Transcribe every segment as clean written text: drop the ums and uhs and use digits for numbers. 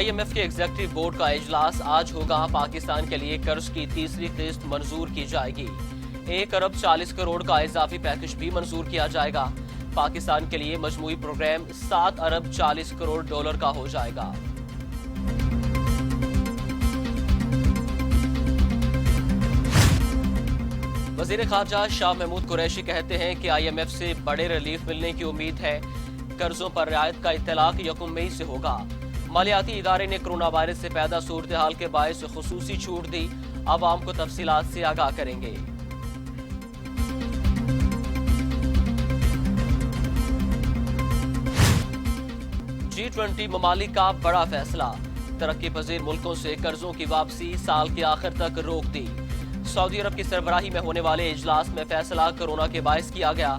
I am F کے executive board کا اجلاس آج ہوگا۔ پاکستان کے لیے قرض کی تیسری قسط منظور کی جائے گی۔ 1 ارب 40 کروڑ کا اضافی پیکج بھی منظور کیا جائے گا۔ پاکستان کے لیے مجموعی پروگرام 7 ارب 40 کروڑ ڈالر کا ہو جائے گا۔ وزیر خارجہ شاہ محمود قریشی کہتے ہیں کہ آئی ایم ایف سے بڑے ریلیف ملنے کی امید ہے۔ قرضوں پر رعایت کا اطلاق 1 مئی سے ہوگا۔ مالیاتی ادارے نے کرونا وائرس سے پیدا صورتحال کے باعث خصوصی چھوٹ دی، عوام کو تفصیلات سے آگاہ کریں گے۔ G20 ممالک کا بڑا فیصلہ، ترقی پذیر ملکوں سے قرضوں کی واپسی سال کے آخر تک روک دی۔ سعودی عرب کی سربراہی میں ہونے والے اجلاس میں فیصلہ کرونا کے باعث کیا گیا۔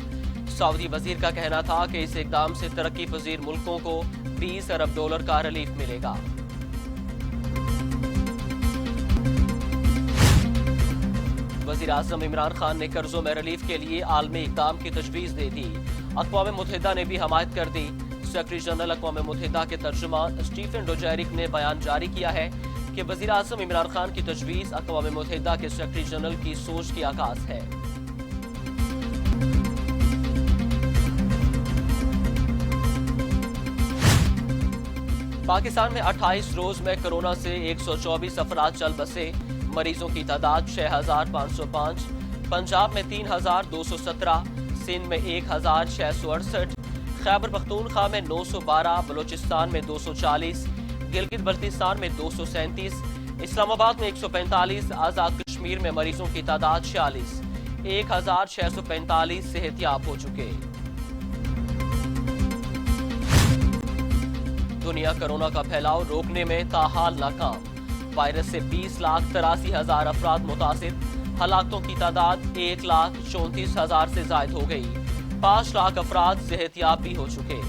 سعودی وزیر کا کہنا تھا کہ اس اقدام سے ترقی پذیر ملکوں کو 20 ارب ڈالر کا ریلیف ملے گا۔ وزیر اعظم عمران خان نے قرضوں میں ریلیف کے لیے عالمی اقدام کی تجویز دے دی۔ اقوام متحدہ نے بھی حمایت کر دی۔ سیکرٹری جنرل اقوام متحدہ کے ترجمان اسٹیفن ڈوجیرک نے بیان جاری کیا ہے کہ وزیر اعظم عمران خان کی تجویز اقوام متحدہ کے سیکرٹری جنرل کی سوچ کی عکاس ہے۔ پاکستان میں 28 روز میں کرونا سے 124 افراد چل بسے، مریضوں کی تعداد 6505، پنجاب میں 3217، سندھ میں 1668، خیبر پختونخوا میں 912، بلوچستان میں 240، گلگت بلتستان میں 237، اسلام آباد میں 145، آزاد کشمیر میں مریضوں کی تعداد 46، 1645 صحت یاب ہو چکے۔ دنیا کورونا کا پھیلاؤ روکنے میں تاحال ناکام، وائرس سے 20,83,000 افراد متاثر، ہلاکتوں کی تعداد 1,34,000 سے زائد ہو گئی، 5 لاکھ افراد صحت یاب بھی ہو چکے۔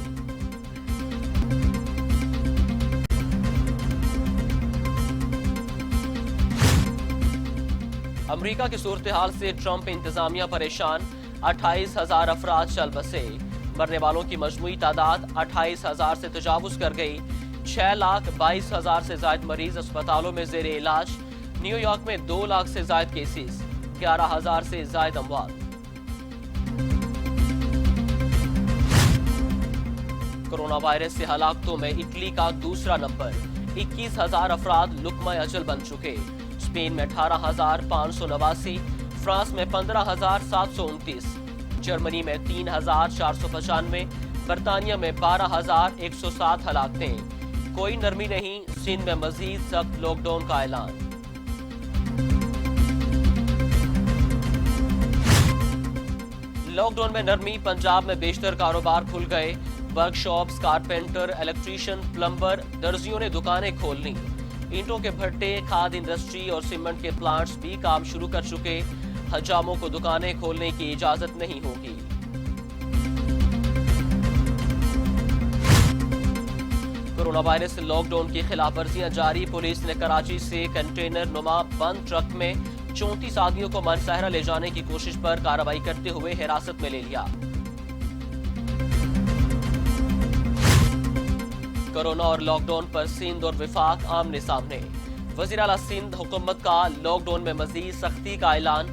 امریکہ کی صورتحال سے ٹرمپ انتظامیہ پریشان، 28,000 افراد چل بسے، مرنے والوں کی مجموعی تعداد 28,000 سے تجاوز کر گئی، 6,22,000 سے زائد مریض اسپتالوں میں زیر علاج، نیو یارک میں 2 لاکھ سے زائد کیسز، 11,000 سے زائد اموات۔ کرونا وائرس سے ہلاکتوں میں اٹلی کا دوسرا نمبر، 21,000 افراد لقمہ اجل بن چکے، اسپین میں 18,589، فرانس میں 15,729، جرمنی میں 3,495، برطانیہ میں 12,107 ہلاکتیں، کوئی نرمی نہیں، سندھ میں مزید سخت لاک ڈاؤن کا اعلان۔ لاک ڈاؤن میں نرمی، پنجاب میں بیشتر کاروبار کھل گئے، workshops, carpenter, electrician, plumber, درزیوں نے دکانیں کھول لیں، اینٹوں کے بھٹے، کھاد انڈسٹری اور سیمنٹ کے پلانٹس بھی کام شروع کر چکے، حجاموں کو دکانیں کھولنے کی اجازت نہیں ہوگی۔ کرونا وائرس لاک ڈاؤن کی خلاف ورزیاں جاری، پولیس نے کراچی سے کنٹینر نما بند ٹرک میں 34 آدمیوں کو مانسہرہ لے جانے کی کوشش پر کارروائی کرتے ہوئے حراست میں لے لیا۔ کرونا اور لاک ڈاؤن پر سندھ اور وفاق آمنے سامنے، وزیر اعلیٰ سندھ حکومت کا لاک ڈاؤن میں مزید سختی کا اعلان،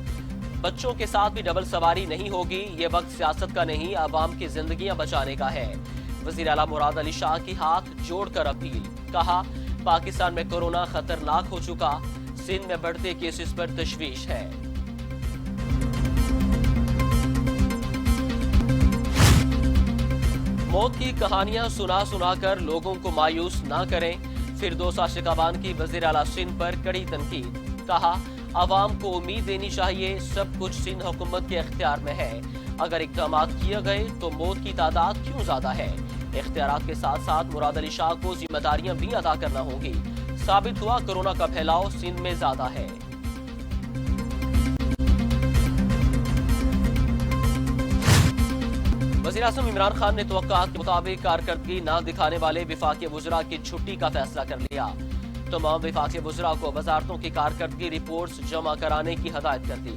بچوں کے ساتھ بھی ڈبل سواری نہیں ہوگی، یہ وقت سیاست کا نہیں، عوام کی زندگیاں بچانے کا ہے۔ وزیر اعلیٰ مراد علی شاہ کی ہاتھ جوڑ کر اپیل، کہا پاکستان میں کورونا خطرناک ہو چکا، سندھ میں بڑھتے کیسز پر تشویش ہے۔ موت کی کہانیاں سنا کر لوگوں کو مایوس نہ کریں، فردوس عاشقابان کی وزیر اعلیٰ سندھ پر کڑی تنقید، کہا عوام کو امید دینی چاہیے، سب کچھ سندھ حکومت کے اختیار میں ہے، اگر اقدامات کیے گئے تو موت کی تعداد کیوں زیادہ ہے؟ اختیارات کے ساتھ ساتھ مراد علی شاہ کو ذمہ داریاں بھی ادا کرنا ہوں گی، ثابت ہوا کورونا کا پھیلاؤ سندھ میں زیادہ ہے۔ وزیر اعظم عمران خان نے توقعات کے مطابق کارکردگی نہ دکھانے والے وفاقی وزراء کی چھٹی کا فیصلہ کر لیا، تمام وفاقی وزراء کو وزارتوں کی کارکردگی رپورٹس جمع کرانے کی ہدایت کر دی۔